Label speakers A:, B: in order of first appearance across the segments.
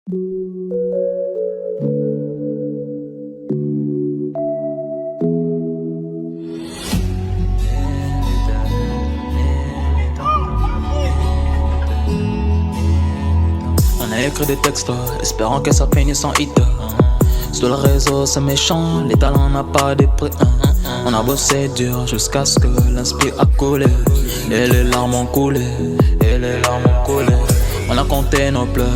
A: On a écrit des textes, espérant que ça finisse en hit. Sur le réseau c'est méchant, les talents n'a pas de prix. On a bossé dur jusqu'à ce que l'inspire a coulé. Et les larmes ont coulé, et les larmes ont coulé. On a compté nos pleurs,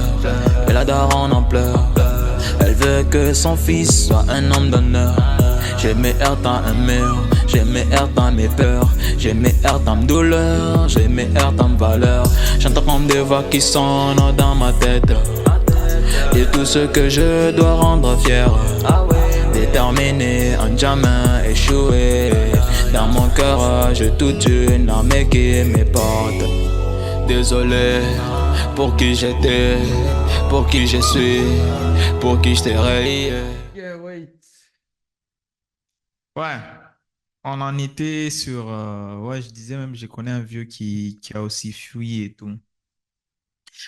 A: et la daronne en pleure. Elle veut que son fils soit un homme d'honneur. J'ai mes heures dans un mur, j'ai mes heures dans mes peurs. J'ai mes heures dans mes douleurs, j'ai mes heures dans mes valeurs. J'entends comme des voix qui sonnent dans ma tête. Et tout ce que je dois rendre fier. Déterminé, en jamais échoué. Dans mon cœur, j'ai toute une armée qui me porte. Désolé pour qui j'étais, pour qui je suis, pour qui je t'ai rayé.
B: Yeah, wait. Ouais, on en était sur... ouais, je disais même, je connais un vieux qui a aussi fui et tout.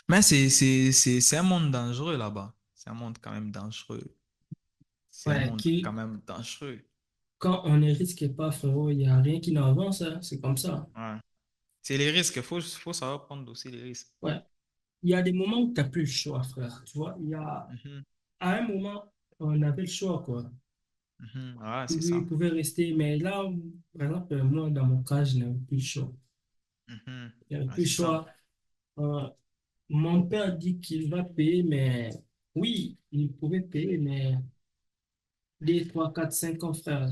B: Mais c'est un monde dangereux là-bas. C'est un monde quand même dangereux. C'est un
C: Ouais,
B: monde quand
C: qui,
B: même dangereux.
C: quand on ne risque pas, frérot, il n'y a rien qui n'avance, hein. C'est comme ça.
B: Ouais. C'est les risques. Faut savoir prendre aussi les risques.
C: Ouais. Il y a des moments où tu n'as plus le choix, frère. Tu vois,
B: Mhm,
C: à un moment, on avait le choix, quoi.
B: mhm. Ouais, c'est
C: Lui, il
B: ça.
C: pouvait rester, mais là, par exemple, moi, dans mon cas, je n'avais plus le choix.
B: Mhm.
C: Je n'avais
B: Ouais,
C: plus le
B: c'est ça.
C: choix. Euh, Mon père dit qu'il va payer, mais oui, il pouvait payer, mais 2, 3, 4, 5 ans, frère,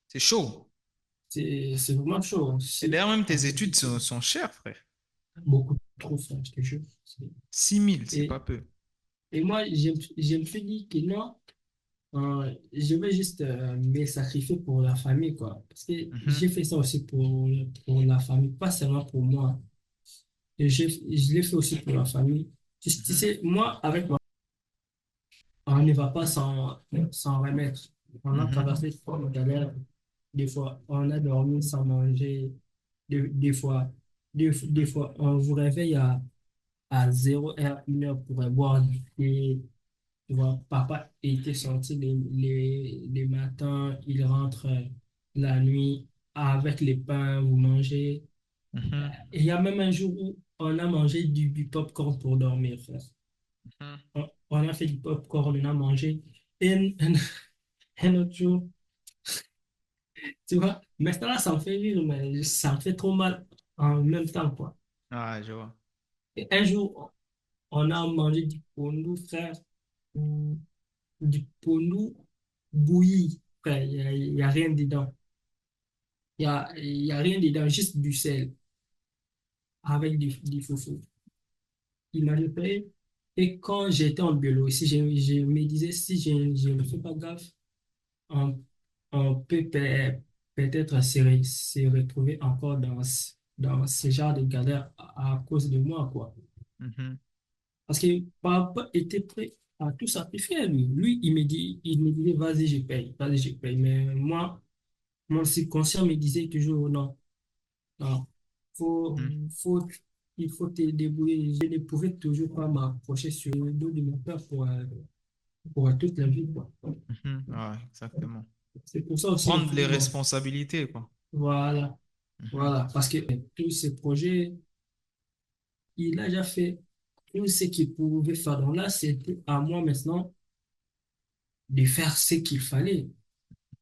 B: C'est chaud.
C: c'est vraiment chaud.
B: Et d'ailleurs, même tes études sont chères, frère.
C: Beaucoup trop, frère, je te jure.
B: 6 000, c'est pas
C: Et,
B: peu.
C: et moi, je me suis dit que non, je vais juste me sacrifier pour la famille, quoi. Parce que
B: Mhm,
C: j'ai fait ça aussi pour la famille, pas seulement pour moi. Je l'ai fait aussi pour la famille. Tu
B: mhm,
C: sais, moi, avec moi, on ne va pas s'en remettre. On a
B: mhm,
C: traversé une galère. Des fois, on a dormi sans manger. Des fois, des fois, on vous réveille à 0 heure, 1 heure pour boire du thé. Tu vois, papa était sorti les matins, il rentre la nuit avec les pains, vous mangez.
B: mhm,
C: Et il y a même un jour où on a mangé du popcorn pour dormir, frère.
B: mhm.
C: On a fait du popcorn, on a mangé. Et un autre jour, tu vois, maintenant ça me fait rire, mais ça me fait trop mal en même temps, quoi.
B: Ah, je vois.
C: Et un jour, on a mangé du pondou, frère. hum, Du pondou bouilli, frère. Il y a rien dedans. Il y a rien dedans, juste du sel avec du foufou. Il m'a repéré. Et quand j'étais en biologie, si je me disais, si je ne fais pas gaffe, on, on peut peut-être se retrouver encore dans ce genre de galère à cause de moi, quoi.
B: Mhm,
C: Parce que papa était prêt à tout sacrifier, lui. Lui, il me disait, vas-y, je paye. Mais moi, mon subconscient me disait toujours non, non, faut,
B: mhm,
C: faut, il faut te débrouiller. Je ne pouvais toujours pas m'approcher sur le dos de mon père pour toute la vie, quoi.
B: mhm. Ouais, exactement.
C: C'est pour ça aussi, au
B: Prendre
C: fond,
B: les
C: bon,
B: responsabilités, quoi.
C: voilà,
B: Mhm,
C: voilà. Parce que tous ces projets, il a déjà fait tout ce qu'il pouvait faire. Donc là, c'était à moi maintenant de faire ce qu'il fallait.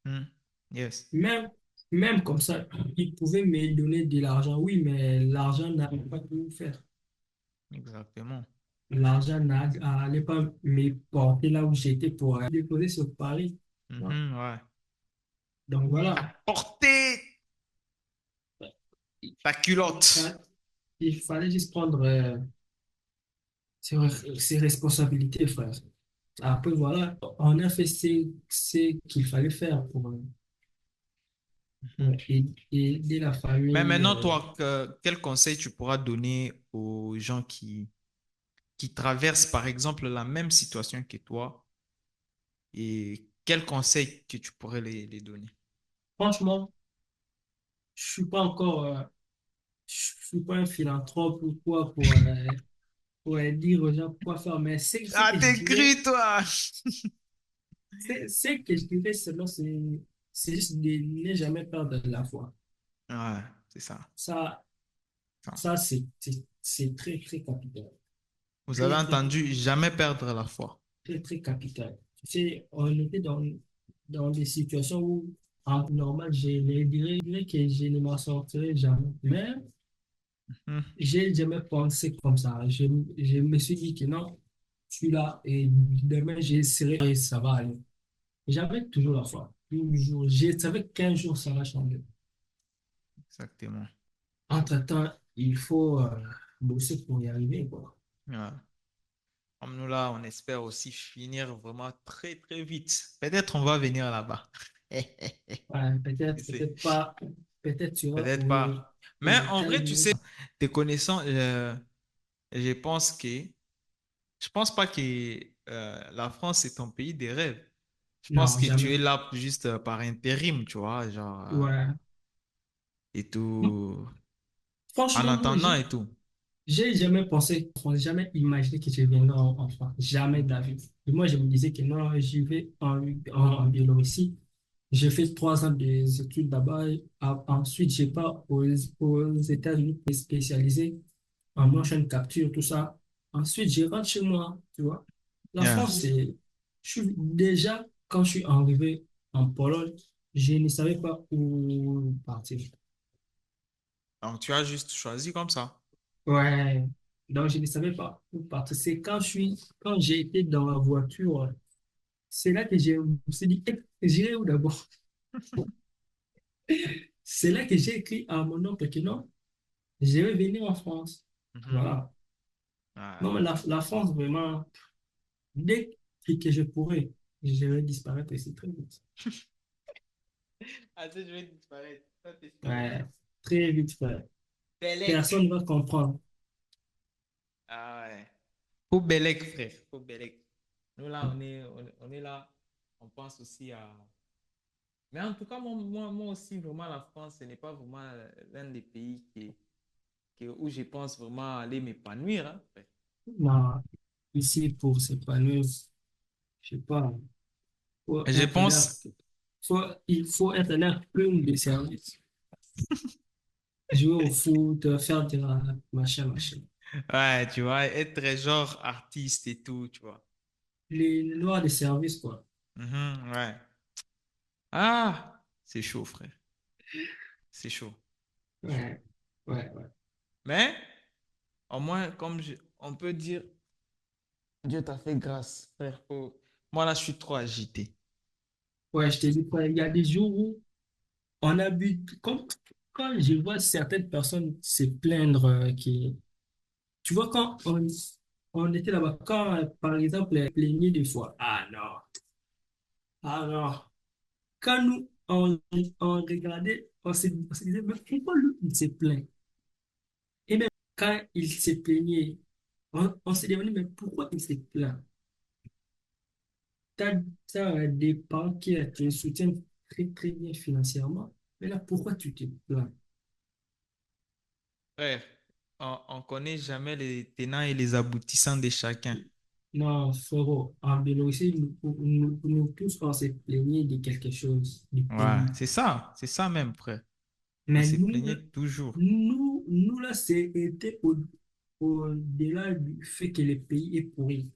B: mhm. Yes,
C: Même, même comme ça, il pouvait me donner de l'argent, oui, mais l'argent n'allait pas tout faire.
B: exactement.
C: L'argent n'allait pas me porter là où j'étais pour déposer sur Paris. Ouais.
B: Mhm, ouais.
C: Donc voilà,
B: Porter ta culotte.
C: il il fallait juste prendre ses responsabilités, frère. Après, voilà, on a fait ce qu'il fallait faire pour
B: Mhm.
C: aider la
B: Mais
C: famille.
B: maintenant, toi, quel conseil tu pourras donner aux gens qui traversent, par exemple, la même situation que toi et quel conseil que tu pourrais les donner?
C: Franchement, je suis pas encore, je suis pas un philanthrope ou quoi ouais, dire aux gens quoi faire, mais c'est
B: Ah,
C: que je
B: t'es
C: dirais,
B: cru, toi!
C: c'est que je dirais seulement, c'est juste de ne jamais perdre la foi.
B: Ouais, c'est ça.
C: Ça,
B: Ça.
C: ça c'est très, très capital.
B: Vous avez
C: Très, très,
B: entendu jamais perdre la foi.
C: très, très capital. Tu sais, on était dans des situations où, en temps normal, je dirais que je ne m'en sortirais jamais. Mais
B: Mhm.
C: j'ai jamais pensé comme ça. Je me suis dit que non, je suis là et demain, j'essaierai et ça va aller. J'avais toujours la foi. Toujours. Je savais qu'un jour, ça va changer.
B: Exactement.
C: Entre-temps, il faut bosser pour y arriver, quoi.
B: Ouais. Comme nous là, on espère aussi finir vraiment très très vite. Peut-être on va venir là-bas.
C: Ouais,
B: Tu sais,
C: peut-être pas, peut-être tu vas
B: peut-être pas.
C: aux
B: Mais en vrai, tu sais,
C: États-Unis.
B: te connaissant, je pense que je pense pas que la France est ton pays des rêves. Je pense
C: Non,
B: que tu
C: jamais.
B: es là juste par intérim, tu vois, genre
C: Ouais.
B: et tout, en
C: Franchement, moi,
B: attendant et tout.
C: j'ai jamais pensé, jamais imaginé que je viendrais en France. Jamais de la vie. Et moi, je me disais que non, j'y vais en Biélorussie. J'ai fait 3 ans des études là-bas. Ensuite, j'ai pas aux États-Unis pour me spécialiser en motion capture, tout ça. Ensuite, je rentre chez moi, tu vois. La
B: Yeah.
C: France, je suis déjà, quand je suis arrivé en Pologne, je ne savais pas où partir.
B: Donc tu as juste choisi comme ça.
C: Ouais, donc je ne savais pas où partir. Quand j'ai été dans la voiture, c'est là que je me suis dit, eh, j'irai où d'abord? C'est là que j'ai écrit à mon oncle que non, je vais venir en France.
B: Mhm.
C: Voilà.
B: Ouais.
C: Non, mais la France, vraiment, dès que je pourrai, je vais disparaître ici très vite.
B: Ah, ça, je vais disparaître. Ça, c'est sûr.
C: Ouais, très vite, frère.
B: Bellec.
C: Personne ne va comprendre.
B: Ah ouais. Faut Bellec, frère. Faut Bellec. Nous là, on est là. On pense aussi à. Mais en tout cas, moi aussi, vraiment, la France, ce n'est pas vraiment l'un des pays où je pense vraiment aller m'épanouir, hein, frère.
C: Non, ici, pour s'épanouir, je sais pas, faut
B: Je
C: être là,
B: pense,
C: il faut être là, plume de service. Jouer au foot, faire de la machin, machin.
B: ouais, tu vois, être genre artiste et tout, tu vois.
C: Les noirs de service, quoi.
B: Mhm, ouais. Ah, c'est chaud, frère. C'est chaud. C'est chaud.
C: Ouais, ouais, ouais.
B: Mais, au moins, on peut dire, Dieu t'a fait grâce, frère. Moi, là, je suis trop agité.
C: Ouais, je te dis, quoi, il y a des jours où on a bu, comme, quand je vois certaines personnes se plaindre, tu vois, quand on était là-bas, quand, par exemple, les plaignait des fois, ah non, ah non. Quand nous, on regardait, on se disait, mais pourquoi lui, il se plaint? Et même quand il se plaignait, on s'est demandé, mais pourquoi il se plaint? T'as, t'as des parents qui te soutiennent très, très bien financièrement. Mais là, pourquoi tu te plains?
B: Frère, on connaît jamais les tenants et les aboutissants de chacun.
C: Non, frérot, en Biélorussie, nous tous, on s'est plaigné de quelque chose du
B: Ouais,
C: pays.
B: c'est ça même, frère. On
C: Mais
B: s'est plaigné toujours.
C: nous là, c'était au-delà du fait que le pays est pourri.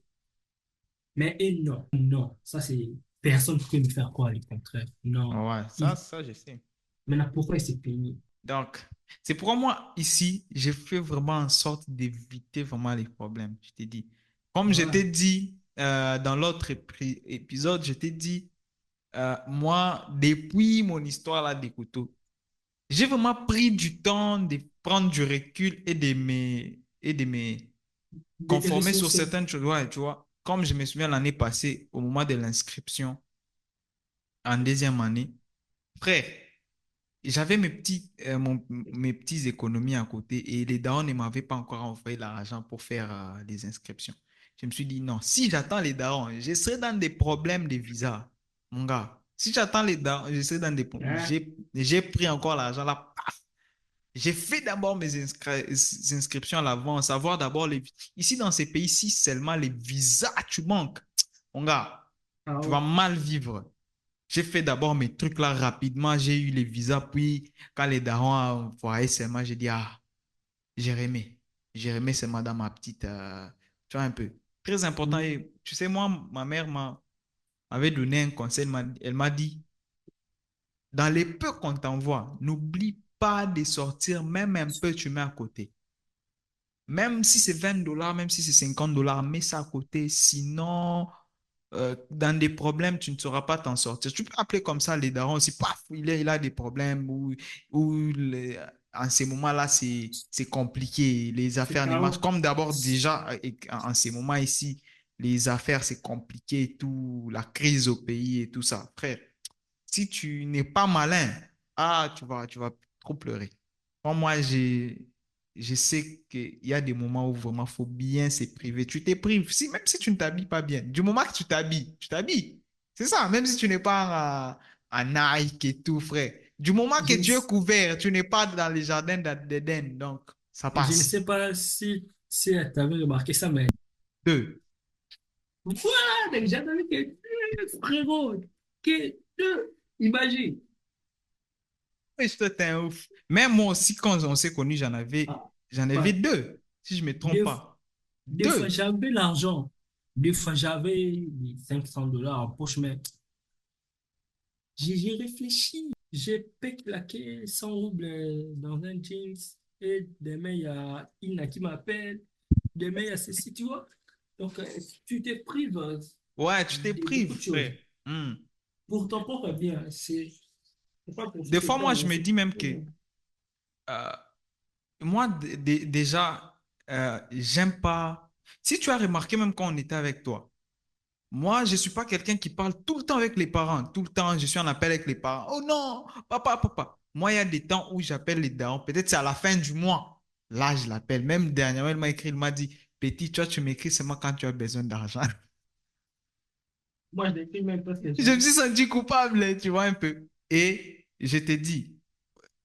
C: Mais et non, non, ça c'est personne ne peut me faire croire le contraire. Non.
B: Ouais,
C: Il,
B: ça, je sais.
C: maintenant, pourquoi il s'est plaigné?
B: Donc, c'est pourquoi moi, ici, j'ai fait vraiment en sorte d'éviter vraiment les problèmes. Je t'ai dit. Comme je t'ai
C: Voilà.
B: dit dans l'autre épisode, je t'ai dit, moi, depuis mon histoire là des couteaux, j'ai vraiment pris du temps de prendre du recul et de me
C: Des
B: conformer sur
C: ressources.
B: certaines choses. Ouais, tu vois, comme je me souviens l'année passée, au moment de l'inscription en deuxième année, frère, j'avais mes petits économies à côté et les darons ne m'avaient pas encore envoyé l'argent pour faire les inscriptions. Je me suis dit, non, si j'attends les darons, je serai dans des problèmes de visa, mon gars. Si j'attends les darons, je serai dans des problèmes.
C: Hein?
B: J'ai pris encore l'argent là, paf. J'ai fait d'abord mes inscriptions à l'avance, savoir d'abord les... Ici, dans ces pays-ci, seulement les visas, tu manques. Mon gars,
C: Ah
B: tu vas
C: ouais.
B: mal vivre. J'ai fait d'abord mes trucs là rapidement, j'ai eu les visas, puis quand les darons ont envoyé seulement, j'ai dit, ah, Jérémy. Jérémy, c'est madame ma petite, tu vois un peu. Très important.
C: Mm.
B: Et tu sais, moi, ma mère m'avait donné un conseil, elle m'a dit, dans les peu qu'on t'envoie, n'oublie pas de sortir même un peu, tu mets à côté. Même si c'est $20, même si c'est $50, mets ça à côté. Sinon, dans des problèmes, tu ne sauras pas t'en sortir. Tu peux appeler comme ça les darons aussi, paf, il a des problèmes en ces moments-là, c'est compliqué. Les
C: C'est
B: affaires ne marchent.
C: chaos.
B: Comme d'abord, déjà, en ces moments ici, les affaires, c'est compliqué et tout, la crise au pays et tout ça. Frère, si tu n'es pas malin, ah, tu vas trop pleurer. Moi, je sais qu'il y a des moments où vraiment il faut bien se priver. Tu t'es prives, si, même si tu ne t'habilles pas bien. Du moment que tu t'habilles, tu t'habilles. C'est ça, même si tu n'es pas en Nike et tout, frère. Du moment que
C: Je ne,
B: tu es couvert, tu n'es pas dans les jardins d'Éden, donc ça
C: je ne
B: passe.
C: sais pas si tu avais remarqué ça, mais
B: Deux.
C: voilà, donc j'avais que deux, frérot, que deux. Imagine.
B: Oui, toi, t'es un ouf. Même moi aussi, quand on s'est connus,
C: Ah,
B: j'en avais
C: ouais.
B: deux, si je ne me trompe
C: Deux,
B: pas.
C: deux fois,
B: Deux.
C: j'avais l'argent. Deux fois, j'avais les $500 en poche, mais j'ai réfléchi. J'ai pas claqué 100 roubles dans un jeans. Et demain, il y a Ina qui m'appelle. Demain, il y a ceci, tu vois. Donc, tu te prives
B: Ouais, tu t'es
C: de
B: privé,
C: beaucoup de
B: frère.
C: choses.
B: Hmm.
C: Pour ton propre bien, c'est pas pour
B: Des
C: foutre le
B: fois,
C: camp,
B: moi, je
C: mais
B: me
C: c'est
B: dis même
C: pour
B: que
C: bien.
B: euh, moi, déjà, j'aime pas. Si tu as remarqué, même quand on était avec toi, moi, je ne suis pas quelqu'un qui parle tout le temps avec les parents. Tout le temps, je suis en appel avec les parents. Oh non, papa, papa. Moi, il y a des temps où j'appelle les darons. Peut-être c'est à la fin du mois. Là, je l'appelle. Même dernièrement, elle m'a écrit, il m'a dit, petit, toi, tu m'écris seulement quand tu as besoin d'argent.
C: Moi, je n'écris même pas que
B: Je me
C: jamais.
B: suis senti coupable, tu vois un peu. Et je te dis,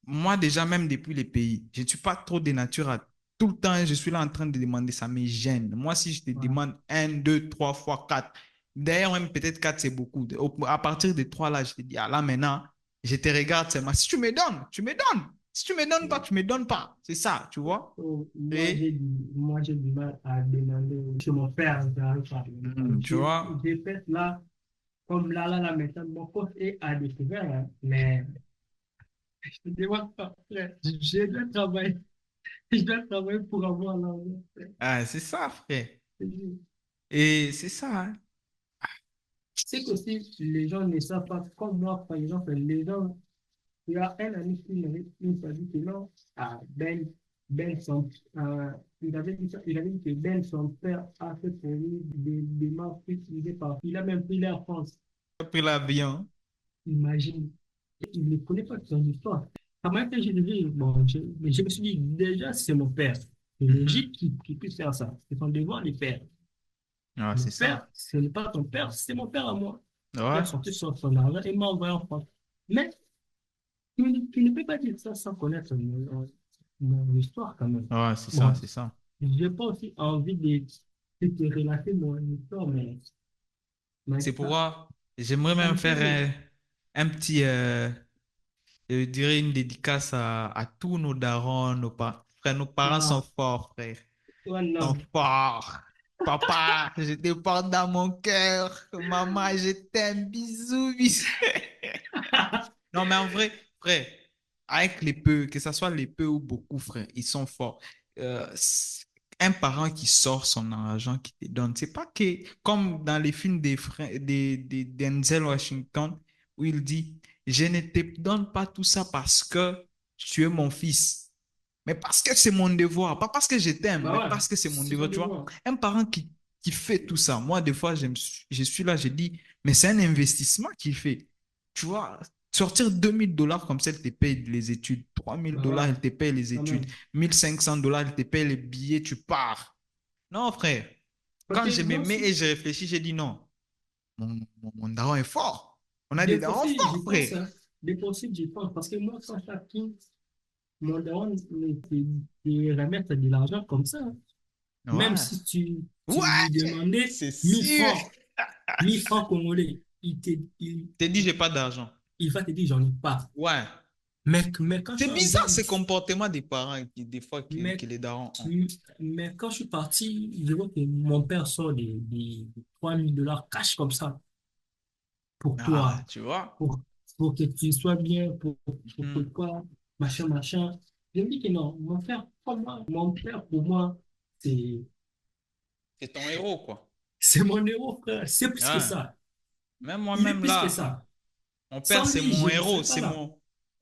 B: moi, déjà, même depuis les pays, je ne suis pas trop de nature à tout le temps, je suis là en train de demander, ça me gêne. Moi, si je te
C: Voilà.
B: demande un, deux, trois fois quatre, d'ailleurs, même peut-être quatre, c'est beaucoup. À partir de trois, là, je te dis, ah là, maintenant, je te regarde seulement. Si tu me donnes, tu me donnes. Si tu me donnes pas, tu me donnes pas. C'est ça, tu vois?
C: Oh,
B: Et,
C: moi, j'ai du mal à demander chez mon père, j'arrive pas.
B: tu vois?
C: J'ai fait là, comme là, maintenant, mon poste est à découvert, hein, mais je te demande pas, frère. Je dois travailler, je dois travailler pour avoir l'argent, frère.
B: Ah, c'est ça, frère. Et c'est ça, hein.
C: C'est que si les gens ne savent pas, comme moi, par exemple, les gens, il y a un ami qui m'a dit que non, ah, il avait dit ça, il avait dit que Ben, son père, a fait pour lui des marques utilisées par, il a même pris l'air France.
B: J'ai pris l'avion.
C: Imagine, il ne connaît pas son histoire. Ça m'a fait, j'ai dit, bon, mais je me suis dit, déjà, c'est mon père. C'est
B: Mhm.
C: logique qu'il puisse faire ça. C'est son devoir de faire.
B: Ah,
C: Mon
B: c'est
C: père,
B: ça.
C: ce n'est pas ton père, c'est mon père à moi. Il
B: Ouais.
C: a sorti son argent et m'a envoyé en France. Mais tu ne peux pas dire ça sans connaître mon histoire quand même.
B: Ouais, c'est ça,
C: Bon,
B: c'est ça.
C: j'ai pas aussi envie de te relater mon histoire, mais
B: C'est pourquoi j'aimerais
C: ça
B: même
C: me fait rire.
B: faire un petit, je dirais une dédicace à tous nos darons, nos parents. Frère, nos parents sont
C: Ah,
B: forts, frère.
C: oh
B: Ils sont
C: non.
B: forts. Papa, je te porte dans mon cœur. Maman, je t'aime. Bisous, bisous. Non, mais en vrai, frère, avec les peu, que ce soit les peu ou beaucoup, frère, ils sont forts. Un parent qui sort son argent, qui te donne, c'est pas que, comme dans les films des frères, des Denzel Washington, où il dit, je ne te donne pas tout ça parce que tu es mon fils, mais parce que c'est mon devoir, pas parce que je t'aime, mais
C: Bah ouais,
B: parce que c'est mon
C: c'est ton
B: devoir, tu vois.
C: devoir.
B: Un parent qui fait tout ça, moi, des fois, je suis là, je dis, mais c'est un investissement qu'il fait. Tu vois, sortir $2000 comme ça, elle te paye les études. trois mille
C: Bah
B: dollars
C: ouais,
B: elle te paye les
C: quand
B: études.
C: même.
B: $1500 elle te paye les billets, tu pars. Non, frère.
C: Parce
B: Quand
C: que
B: je me
C: moi
B: mets et
C: aussi,
B: je réfléchis, j'ai dit non. Mon daron est fort. On a des
C: des fois
B: darons
C: aussi, j'y
B: forts,
C: pense,
B: frère.
C: hein. Des fois aussi, j'y pense. Parce que moi, quand mon daron te remettre de l'argent comme ça, hein. Même
B: Ouais.
C: si tu lui
B: Ouais,
C: demandais
B: c'est
C: 1000
B: sûr.
C: francs, 1000 francs congolais,
B: T'es dit, j'ai pas d'argent.
C: il va te dire, j'en ai pas.
B: Ouais.
C: Mais quand je
B: C'est
C: suis
B: bizarre
C: arrivé,
B: ces comportements des parents qui, des fois, que
C: mais,
B: les darons ont.
C: mais quand je suis parti, je vois que mon père sort des 3000 $ cash comme ça pour
B: Ah,
C: toi,
B: tu vois?
C: pour, pour que tu sois bien, pour que
B: Mhm.
C: quoi, machin, machin. Je me dis que non, mon père pour moi, c'est,
B: C'est ton héros, quoi.
C: c'est mon héros, frère. C'est plus que
B: Ouais.
C: ça.
B: Même
C: Il est
B: moi-même,
C: plus que
B: là,
C: ça.
B: mon père,
C: Sans
B: c'est
C: lui,
B: mon
C: je ne
B: héros.
C: serais pas
B: C'est
C: là.
B: mon.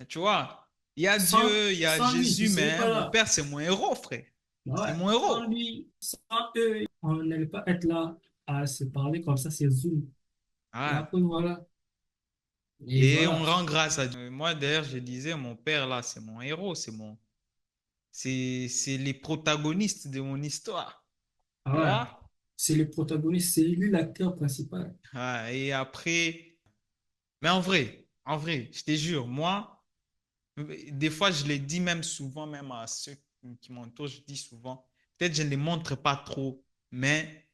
B: Tu vois? Il y a Dieu, il y a
C: Sans lui, je ne
B: Jésus,
C: serais
B: mais
C: pas
B: mon
C: là.
B: père, c'est mon héros, frère.
C: Bah
B: C'est
C: ouais,
B: mon
C: sans
B: héros.
C: lui, sans eux, on n'allait pas être là à se parler comme ça, c'est Zoom. Et
B: Ouais.
C: après, voilà. Et
B: Et on
C: voilà.
B: rend grâce à Dieu. Moi, d'ailleurs, je disais, mon père, là, c'est mon héros. C'est les protagonistes de mon histoire.
C: Ah
B: Tu
C: ouais.
B: vois?
C: C'est le protagoniste, c'est lui l'acteur principal.
B: Ouais, et après. Mais en vrai, je te jure, moi, des fois, je le dis même souvent, même à ceux qui m'entourent, je dis souvent, peut-être je ne les montre pas trop, mais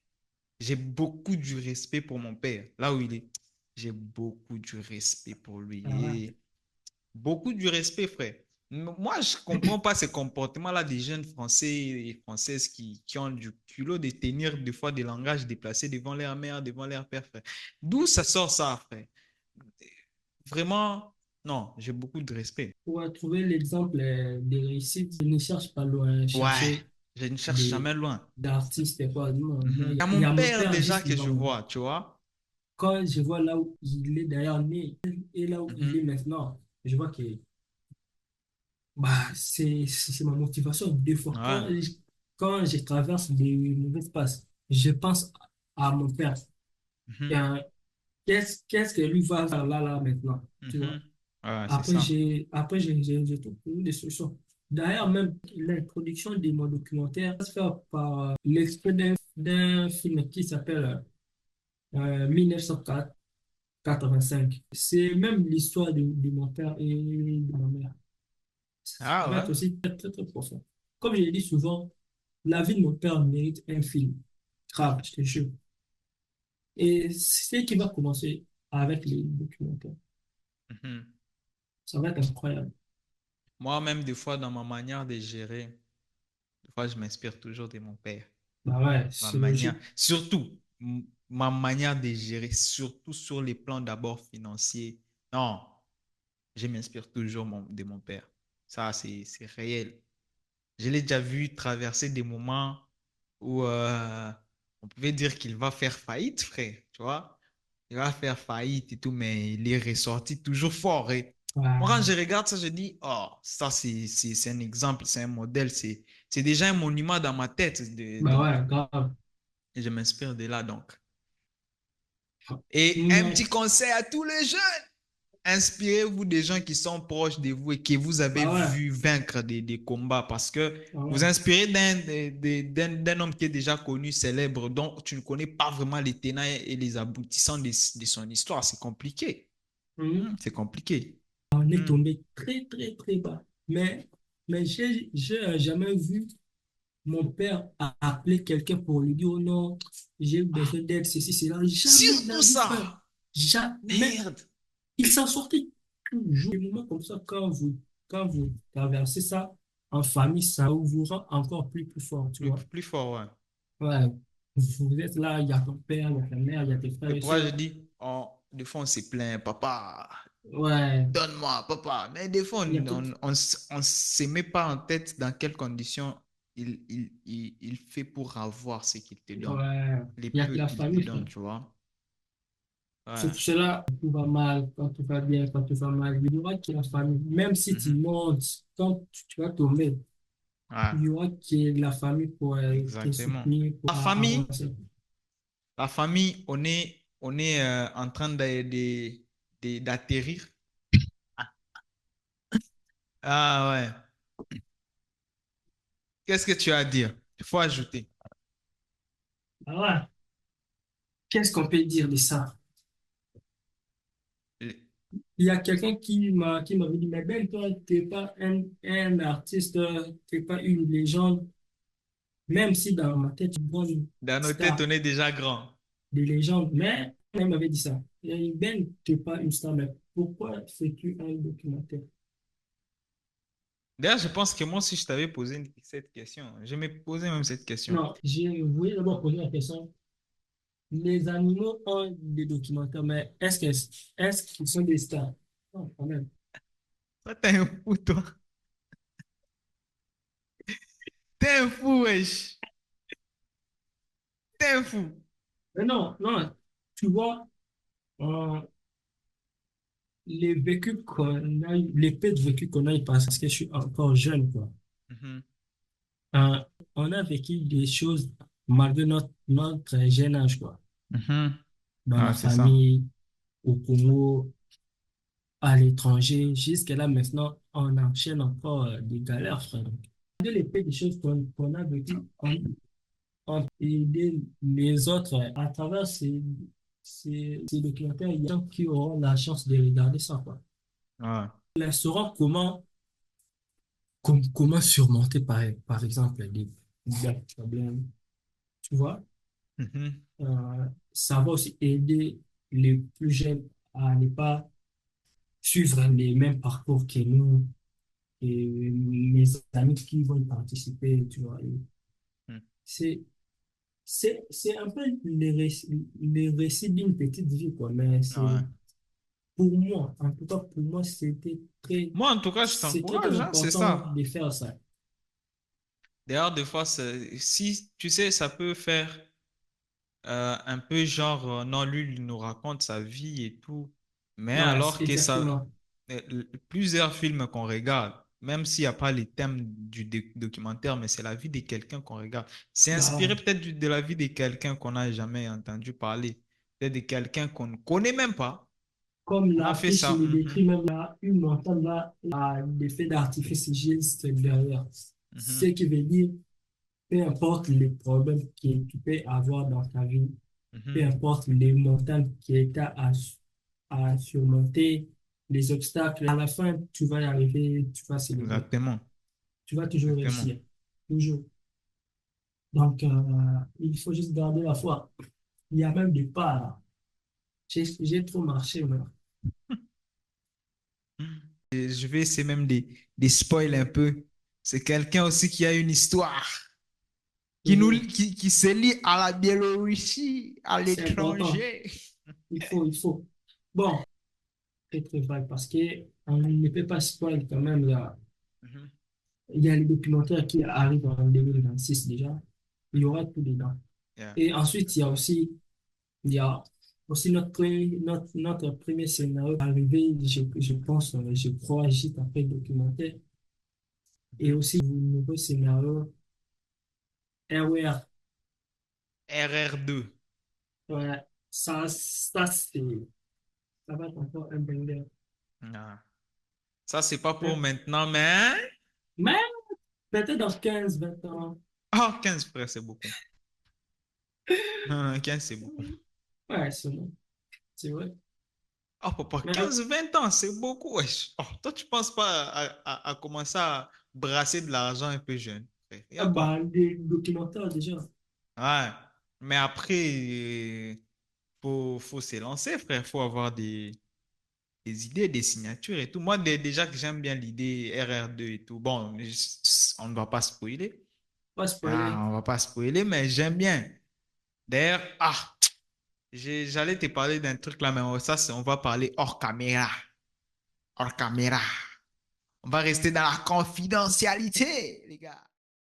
B: j'ai beaucoup du respect pour mon père. Là où il est, j'ai beaucoup du respect pour lui.
C: Ah ouais.
B: Et beaucoup du respect, frère. Moi, je ne comprends pas ces comportements-là des jeunes Français et Françaises qui ont du culot de tenir des fois des langages déplacés devant leur mère, devant leur père, frère. D'où ça sort ça, frère? Vraiment, non, j'ai beaucoup de respect.
C: Pour trouver l'exemple de réussite, je ne cherche pas loin,
B: Ouais,
C: chercher
B: je ne cherche
C: des
B: jamais loin.
C: d'artistes et quoi. Non, non,
B: Mhm. Il y a
C: il y
B: mon
C: a mon
B: père
C: père
B: déjà
C: juste
B: que
C: devant
B: je
C: moi.
B: vois, tu vois.
C: Quand je vois là où il est d'ailleurs né et là où il est
B: Mhm.
C: maintenant, je vois que bah, c'est ma motivation. Des fois,
B: Ouais.
C: quand je traverse des mauvaises passes, je pense à mon père.
B: Mhm.
C: Euh, qu'est-ce que lui va faire là maintenant, tu vois?
B: Mhm. Ouais, c'est ça.
C: J'ai trouvé des solutions. D'ailleurs, même l'introduction de mon documentaire va se faire par l'extrait d'un film qui s'appelle 1985. C'est même l'histoire de mon père et de ma mère. Ça
B: Ah
C: va
B: ouais.
C: être aussi très, très, très profond. Comme je l'ai dit souvent, la vie de mon père mérite un film. Grave, je te jure. Et c'est ce qui va commencer avec les documentaires.
B: Mhm.
C: Ça va être incroyable.
B: Moi-même, des fois, dans ma manière de gérer, des fois, je m'inspire toujours de mon père.
C: Bah ouais,
B: Ma
C: c'est
B: manière,
C: logique.
B: surtout, ma manière de gérer, surtout sur les plans d'abord financiers. Non, je m'inspire toujours de mon père. Ça, c'est réel. Je l'ai déjà vu traverser des moments où on pouvait dire qu'il va faire faillite, frère, tu vois. Il va faire faillite et tout, mais il est ressorti toujours fort. Et moi, quand
C: Ouais,
B: je regarde ça, je dis, oh, ça, c'est un exemple, c'est un modèle, c'est déjà un monument dans ma tête.
C: bah ouais, grave.
B: Et je m'inspire de là, donc. Et un
C: Mais,
B: petit conseil à tous les jeunes. Inspirez-vous des gens qui sont proches de vous et que vous avez
C: bah ouais,
B: vu vaincre des combats parce que
C: bah
B: vous
C: ouais.
B: inspirez d'un homme qui est déjà connu, célèbre, dont tu ne connais pas vraiment les tenants et les aboutissants de son histoire. C'est compliqué.
C: Mhm.
B: C'est compliqué.
C: On est
B: Hmm.
C: tombé très, très, très bas. Mais j'ai jamais vu mon père appeler quelqu'un pour lui dire, oh non, j'ai eu
B: Ah,
C: besoin d'aide, ceci, cela. Jamais de
B: surtout
C: la vie, frère.
B: ça.
C: Jamais.
B: Merde.
C: Il s'en sortait toujours. Des moments comme ça, quand vous traversez ça en famille, ça vous rend encore plus fort, tu vois.
B: Plus fort, ouais.
C: Ouais. Vous êtes là, il y a ton père, il y a ta mère, il y a tes frères
B: C'est
C: et
B: pourquoi je
C: sœurs.
B: dis, oh, des fois on se plaint, papa,
C: Ouais.
B: donne-moi, papa. Mais des fois,
C: Il y a tout.
B: on se met pas en tête dans quelles conditions il fait pour avoir ce qu'il te donne.
C: Ouais.
B: Les
C: Il y a
B: peu
C: la
B: qu'il te
C: famille, frère.
B: donne, tu vois.
C: C'est
B: Ouais.
C: pour cela, quand tout va mal, quand tout va bien, quand tout va mal, il y aura qui la famille. Même si tu
B: Mhm.
C: montes, quand tu vas tomber,
B: Ouais,
C: il y aura qui est la famille pour te
B: exactement.
C: soutenir, pour
B: La famille,
C: avancer.
B: la famille, on est en train d'atterrir. Ah ouais. Qu'est-ce que tu as à dire? Il faut ajouter.
C: Ah ouais. Qu'est-ce qu'on peut dire de ça? Il y a quelqu'un qui m'avait dit, mais Ben, toi, t'es pas un artiste, t'es pas une légende, même si dans ma tête, tu es une bonne
B: Dans nos têtes,
C: star
B: on est déjà grand.
C: de légende. Mais elle m'avait dit ça. Et Ben, t'es pas une star, mais pourquoi fais-tu un documentaire?
B: D'ailleurs, je pense que moi aussi, je t'avais posé cette question. Je m'ai posé même cette question.
C: Non, j'ai voulu d'abord poser la question. Les animaux ont des documentaires, mais est-ce qu'ils sont des stars? Non, quand même.
B: Toi, t'es un fou, toi. T'es un fou, wesh. T'es un fou.
C: Mais non, non, tu vois, euh, les vécus qu'on a, les peu de vécus qu'on a eu parce que je suis encore jeune, quoi.
B: Mhm,
C: Euh, on a vécu des choses malgré notre jeune âge, quoi.
B: mhm.
C: Dans
B: Ah,
C: la
B: c'est ça.
C: famille, au Congo, à l'étranger, jusqu'à là maintenant, on enchaîne encore des galères, frère. Donc, de les peu de choses qu'on a vécues, on peut aider les autres à travers ces documentaires. Il y a des gens qui auront la chance de regarder ça, quoi.
B: Ouais.
C: Ils sauront comment surmonter, par exemple, des problèmes, tu vois.
B: Mhm.
C: Ça va aussi aider les plus jeunes à ne pas suivre les mêmes parcours que nous et mes amis qui vont y participer, tu vois. Et
B: Mhm.
C: C'est, c'est un peu les récits d'une petite vie, quoi. Mais
B: Ouais.
C: pour moi, en tout cas, pour moi,
B: Moi, en tout cas, je
C: c'est très
B: t'encourage, hein, c'est
C: important
B: ça.
C: de faire ça.
B: D'ailleurs, des fois, si tu sais, ça peut faire un peu genre, non, lui, il nous raconte sa vie et tout. Mais
C: Ouais,
B: alors que ça,
C: exactement.
B: plusieurs films qu'on regarde, même s'il n'y a pas les thèmes du documentaire, mais c'est la vie de quelqu'un qu'on regarde. C'est inspiré
C: Bah,
B: peut-être de la vie de quelqu'un qu'on n'a jamais entendu parler, peut-être de quelqu'un qu'on ne connaît même pas.
C: comme
B: On a fait
C: l'affiche
B: ça.
C: le
B: Mhm,
C: décrit, même là, une montagne là, a des faits d'artifice juste derrière. Ce
B: mhm,
C: qui veut dire, peu importe les problèmes que tu peux avoir dans ta vie, peu
B: mhm.
C: importe les montagnes que tu as à surmonter, les obstacles, à la fin, tu vas y arriver, tu vas célébrer.
B: Exactement.
C: Tu vas toujours
B: Exactement.
C: réussir. Toujours. Donc, il faut juste garder la foi. Il y a même des pas là. J'ai trop marché, moi.
B: Et je vais essayer même de spoil un peu. C'est quelqu'un aussi qui a une histoire,
C: Mhm.
B: qui se lie à la Biélorussie, à
C: C'est important.
B: l'étranger.
C: Il faut. Bon, très, très vague parce que on ne peut pas spoil quand même là.
B: Mhm.
C: Il y a les documentaires qui arrivent en 2026 déjà. Il y aura tout dedans.
B: Yeah.
C: Et ensuite, il y a aussi notre premier scénario arrivé, je pense, je crois, juste après le documentaire. Et
B: Mhm.
C: aussi, le nouveau scénario, RER.
B: RR2.
C: Ouais, ça va être encore un banger.
B: Ah. Ça, c'est pas pour
C: Mais,
B: maintenant, mais...
C: mais peut-être dans 15 20 ans.
B: Ah, 15 frère, c'est beaucoup. 15, c'est beaucoup.
C: Ouais, c'est bon. C'est vrai.
B: Ah, papa,
C: Mais
B: 15 20 ans, c'est beaucoup, wesh. Oh, toi, tu penses pas à commencer à brasser de l'argent un peu jeune, frère. Il y a quoi?
C: bah, des documentaires déjà.
B: Ouais. Mais après, faut se lancer, frère. Faut avoir des idées, des signatures et tout. Moi, déjà que j'aime bien l'idée RR2 et tout. Bon, on ne va pas spoiler.
C: Pas
B: Ah,
C: spoiler.
B: on va pas spoiler, mais j'aime bien. D'ailleurs, j'allais te parler d'un truc là, mais ça, on va parler hors caméra. Hors caméra. On va rester dans la confidentialité, les gars.